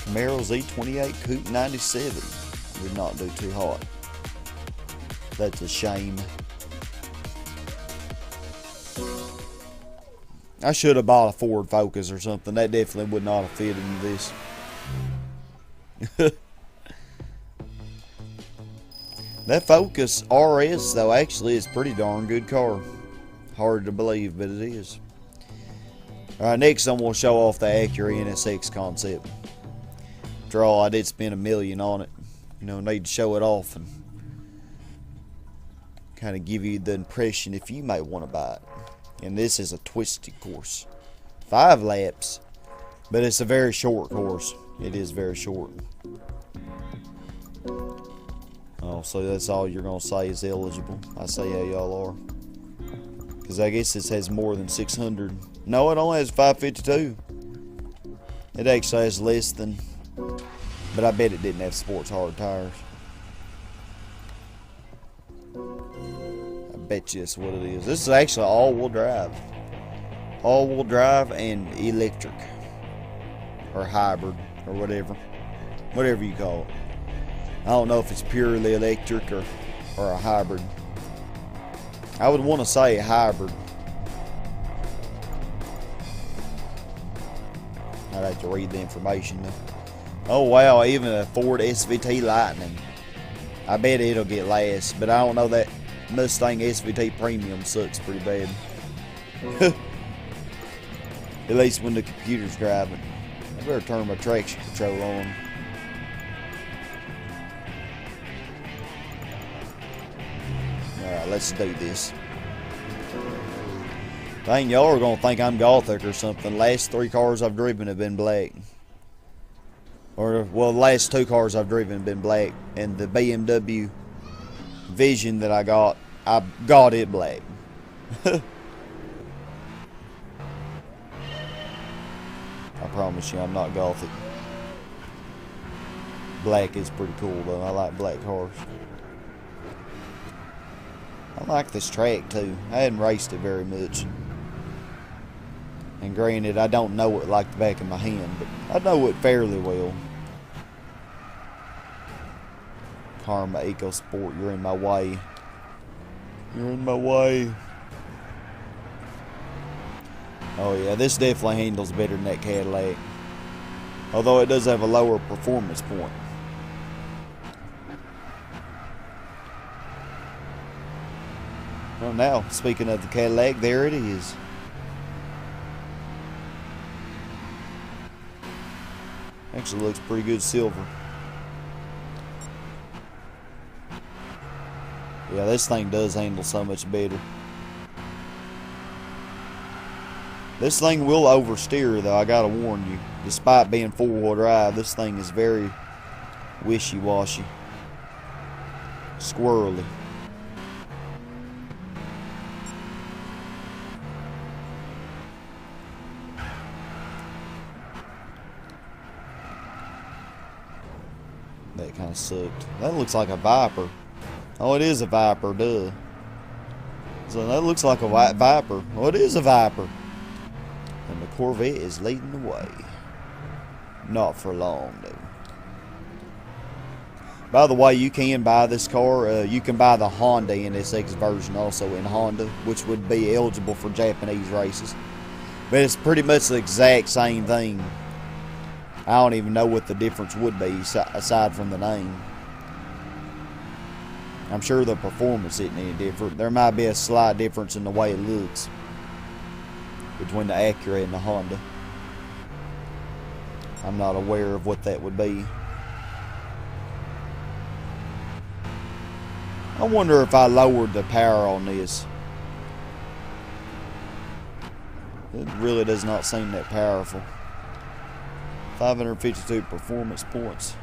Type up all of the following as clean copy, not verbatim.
Camaro Z28 Coupe 97 did not do too hot. That's a shame. I should have bought a Ford Focus or something. That definitely would not have fit into this. That Focus RS, though, actually is a pretty darn good car. Hard to believe, but it is. Alright, next I'm going to show off the Acura NSX concept. After all, I did spend $1 million on it. You know, need to show it off and kind of give you the impression if you might want to buy it. And this is a twisted course. 5 laps, but it's a very short course. It is very short. Oh, so that's all you're going to say is eligible. I say yeah, y'all are. Because I guess this has more than 600. No, it only has 552. It actually has less than, but I bet it didn't have sports hard tires. I bet you that's what it is. This is actually all-wheel drive. All-wheel drive and electric. Or hybrid, or whatever. Whatever you call it. I don't know if it's purely electric or a hybrid. I would want to say a hybrid. I'd have to read the information though. Oh wow, even a Ford SVT Lightning. I bet it'll get last, but I don't know, that Mustang SVT Premium sucks pretty bad. At least when the computer's driving. I better turn my traction control on. Alright, let's do this. Dang, y'all are gonna think I'm gothic or something. Last 3 cars I've driven have been black. Or, well, the last 2 cars I've driven have been black. And the BMW Vision that I got it black. I promise you, I'm not gothic. Black is pretty cool, though. I like black cars. I like this track, too. I hadn't raced it very much. And granted, I don't know it like the back of my hand, but I know it fairly well. Karma EcoSport, you're in my way. You're in my way. Oh yeah, this definitely handles better than that Cadillac. Although it does have a lower performance point. Well, now, speaking of the Cadillac, there it is. Actually looks pretty good silver. Yeah, this thing does handle so much better. This thing will oversteer, though, I gotta warn you. Despite being 4-wheel drive, this thing is very wishy-washy. Squirrely. That kind of sucked. That looks like a Viper. Oh, it is a Viper, duh. So that looks like a white Viper. Oh, it is a Viper. And the Corvette is leading the way. Not for long, though. By the way, you can buy this car. You can buy the Honda NSX version also in Honda, which would be eligible for Japanese races. But it's pretty much the exact same thing. I don't even know what the difference would be aside from the name. I'm sure the performance isn't any different. There might be a slight difference in the way it looks between the Acura and the Honda. I'm not aware of what that would be. I wonder if I lowered the power on this. It really does not seem that powerful. 552 performance points.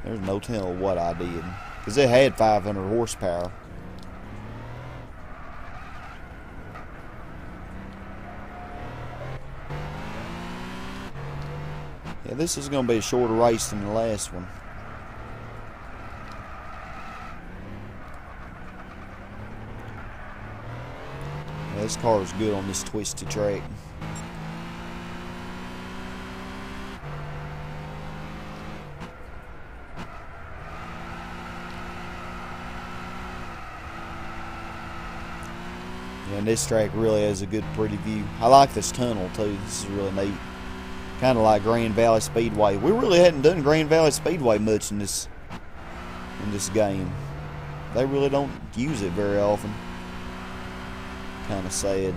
There's no telling what I did, because it had 500 horsepower. Yeah, this is going to be a shorter race than the last one. This car is good on this twisty track. And this track really has a good pretty view. I like this tunnel too. This is really neat. Kind of like Grand Valley Speedway. We really hadn't done Grand Valley Speedway much in this game. They really don't use it very often. Kind of sad.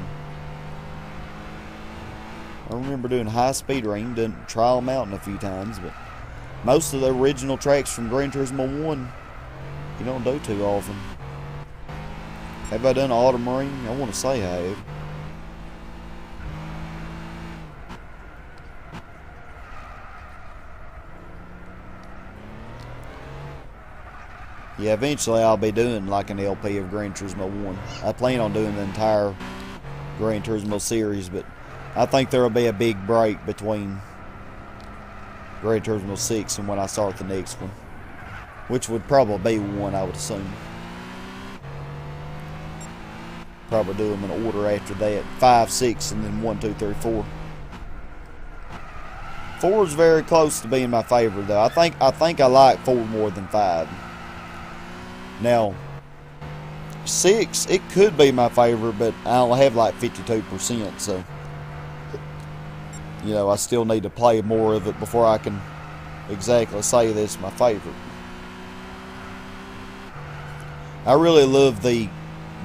I remember doing High Speed Ring, done Trial Mountain a few times, but most of the original tracks from Gran Turismo 1 you don't do too often. Have I done Autumn Ring? I want to say I have. Yeah, eventually I'll be doing like an LP of Gran Turismo 1. I plan on doing the entire Gran Turismo series, but I think there will be a big break between Gran Turismo 6 and when I start the next one, which would probably be 1, I would assume. Probably do them in order after that. 5, 6, and then 1, 2, 3, 4. 4 is very close to being my favorite, though. I think I like 4 more than 5. Now, 6, it could be my favorite, but I only have like 52%, so you know, I still need to play more of it before I can exactly say that's my favorite. I really love the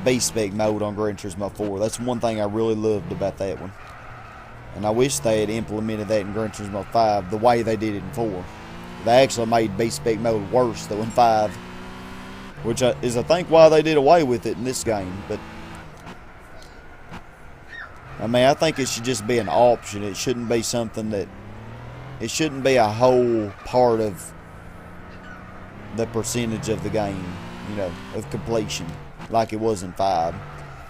B-Spec mode on Gran Turismo 4. That's one thing I really loved about that one. And I wish they had implemented that in Gran Turismo 5 the way they did it in 4. They actually made B-Spec mode worse though in 5, which is I think why they did away with it in this game. But I mean, I think it should just be an option. It shouldn't be something that, it shouldn't be a whole part of the percentage of the game, you know, of completion, like it was in 5.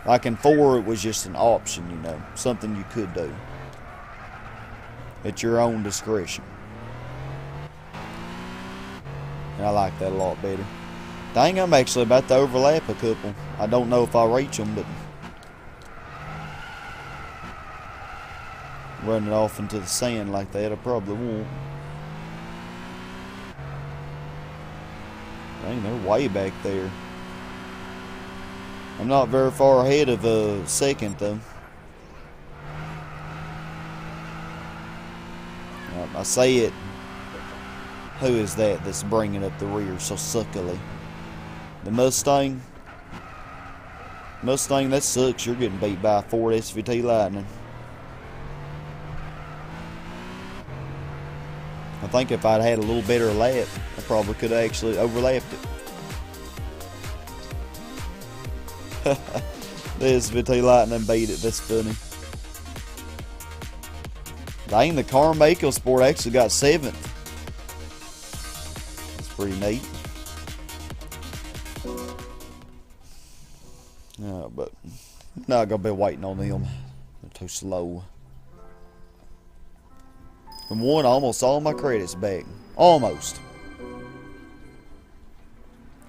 Like in 4, it was just an option, you know, something you could do at your own discretion. And I like that a lot better. Dang, I'm actually about to overlap a couple. I don't know if I'll reach them, but running off into the sand like that, I probably won't. Dang, they're way back there. I'm not very far ahead of a second though. I say it. Who is that that's bringing up the rear so suckily? The Mustang? Mustang, that sucks. You're getting beat by a Ford SVT Lightning. I think if I'd had a little better lap, I probably could have actually overlapped it. The SVT Lightning beat it. That's funny. Dang, the Carmichael Sport actually got 7th. That's pretty neat. But I'm not going to be waiting on them. They're too slow. And won almost all my credits back. Almost.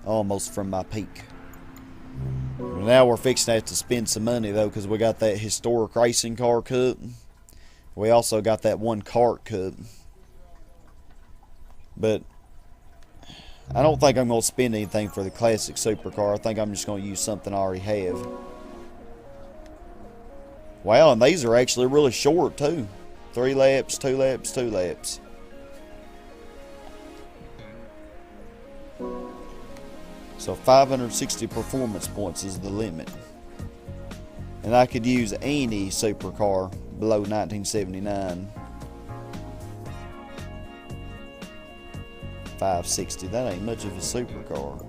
Almost from my peak. Now we're fixing to have to spend some money though, because we got that historic racing car cup. We also got that one kart cup. But I don't think I'm going to spend anything for the classic supercar. I think I'm just going to use something I already have. Wow, and these are actually really short too. 3 laps, 2 laps, 2 laps. So 560 performance points is the limit. And I could use any supercar below 1979. 560, that ain't much of a supercar.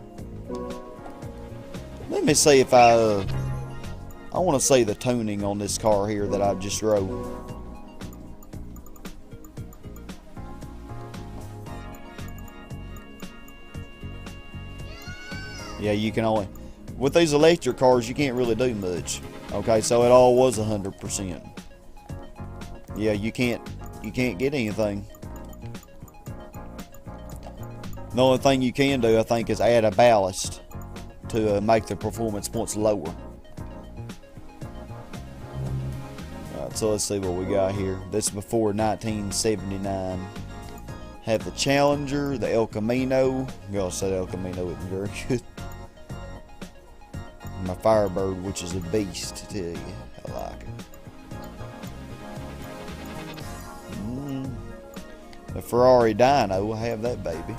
Let me see if I want to see the tuning on this car here that I just rode. Yeah, you can only, with these electric cars, you can't really do much. Okay, so it all was 100%. Yeah, you can't get anything. The only thing you can do, I think, is add a ballast to make the performance points lower. Alright, so let's see what we got here. This is before 1979. Have the Challenger, the El Camino. Y'all said El Camino isn't very good. My Firebird, which is a beast, to tell you. I like it. The Ferrari Dino will have that baby.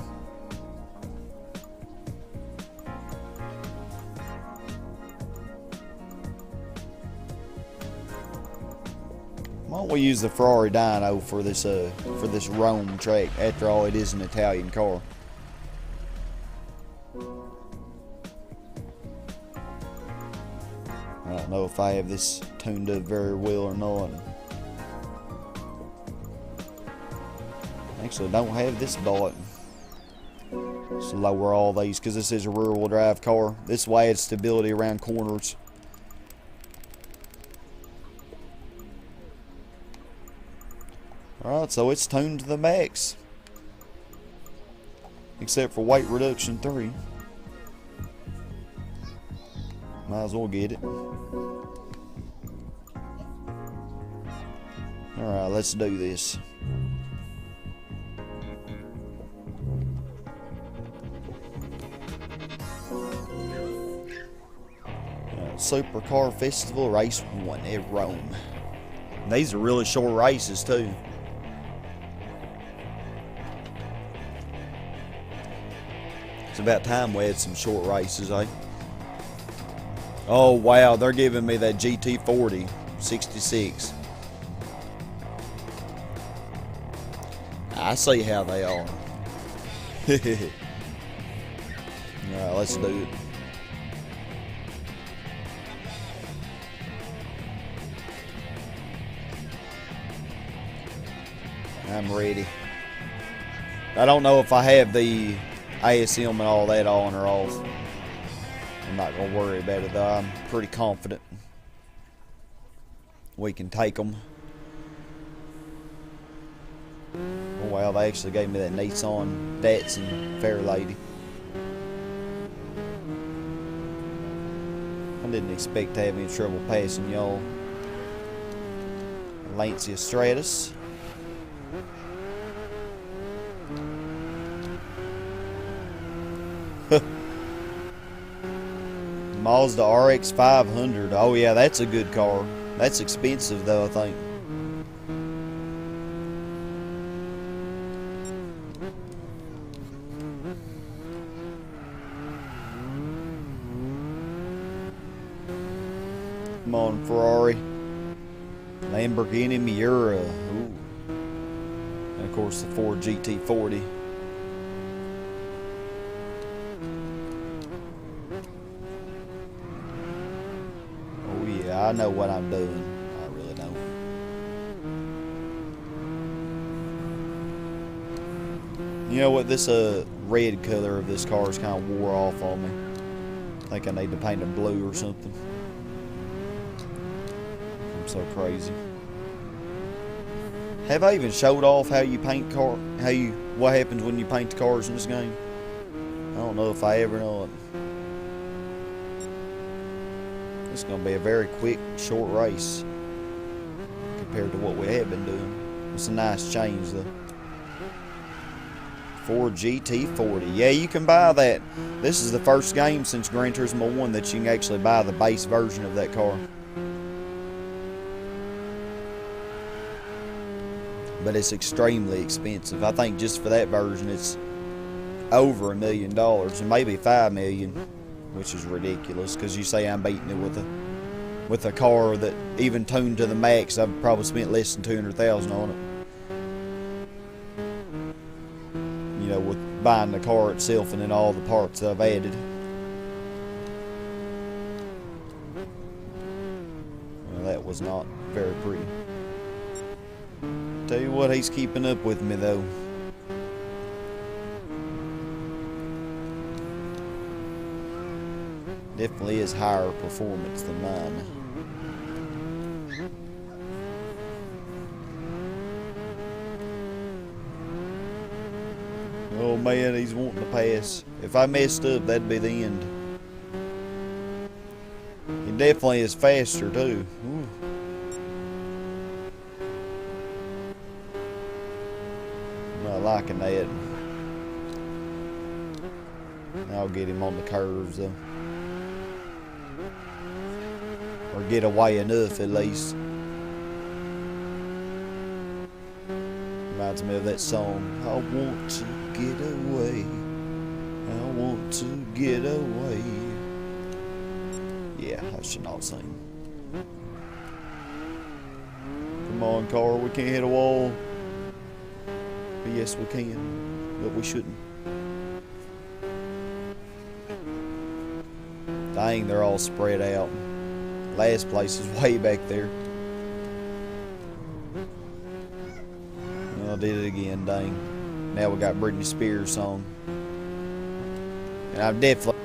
Why don't we use the Ferrari Dino for this Rome track? After all, it is an Italian car. I don't know if I have this tuned up very well or not. Actually, don't have this button. So lower all these because this is a rear-wheel drive car. This way adds stability around corners. Alright, so it's tuned to the max. Except for weight reduction 3. Might as well get it. Alright, let's do this. Supercar Festival Race 1 at Rome. These are really short races too. It's about time we had some short races, eh? Oh wow, they're giving me that GT40 66. I see how they are. Alright, let's do it. I'm ready. I don't know if I have the ASM and all that on or off. I'm not going to worry about it though. I'm pretty confident we can take them. Oh wow, they actually gave me that Nissan Datsun Fairlady. I didn't expect to have any trouble passing y'all. Lancia Stratus. Mazda RX 500. Oh yeah, that's a good car. That's expensive though, I think. Come on, Ferrari. Lamborghini Miura. Ooh. And of course the Ford GT40. I know what I'm doing. I really don't. You know what? This red color of this car is kind of wore off on me. I think I need to paint it blue or something. I'm so crazy. Have I even showed off how you paint car? What happens when you paint the cars in this game? I don't know if I ever know it. It's going to be a very quick, short race compared to what we have been doing. It's a nice change, though. Ford GT40. Yeah, you can buy that. This is the first game since Gran Turismo 1 that you can actually buy the base version of that car. But it's extremely expensive. I think just for that version, it's over $1 million, and maybe $5 million. Which is ridiculous, because you say I'm beating it with a car that even tuned to the max, I've probably spent less than $200,000 on it. You know, with buying the car itself and then all the parts I've added. Well, that was not very pretty. Tell you what, he's keeping up with me though. Definitely is higher performance than mine. Oh man, he's wanting to pass. If I messed up, that'd be the end. He definitely is faster too. Ooh. liking that. I'll get him on the curves though. Or get away enough at least. Reminds me of that song. I want to get away. I want to get away. Yeah, I should not sing. Come on, car, we can't hit a wall. But yes, we can, but we shouldn't. Dang, they're all spread out. Last place is way back there. Well, I did it again, dang. Now we got Britney Spears song. And I've definitely...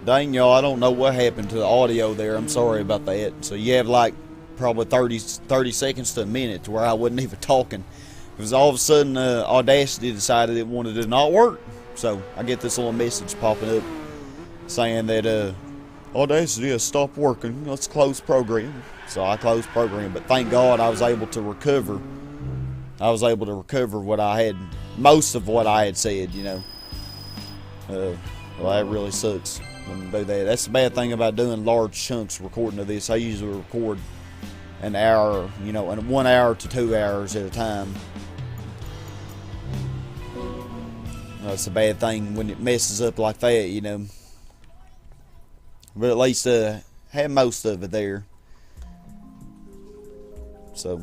Dang, y'all, I don't know what happened to the audio there. I'm sorry about that. So you have like probably 30 seconds to a minute to where I wasn't even talking. Because all of a sudden Audacity decided it wanted to not work. So I get this little message popping up saying that Audacity has stopped working. Let's close program. So I closed program. But thank God I was able to recover. I was able to recover what I had, most of what I had said, you know. Well, that really sucks. When do that. That's the bad thing about doing large chunks recording of this. I usually record an hour, you know, and 1 hour to 2 hours at a time. That's a bad thing when it messes up like that, you know. But at least have most of it there. So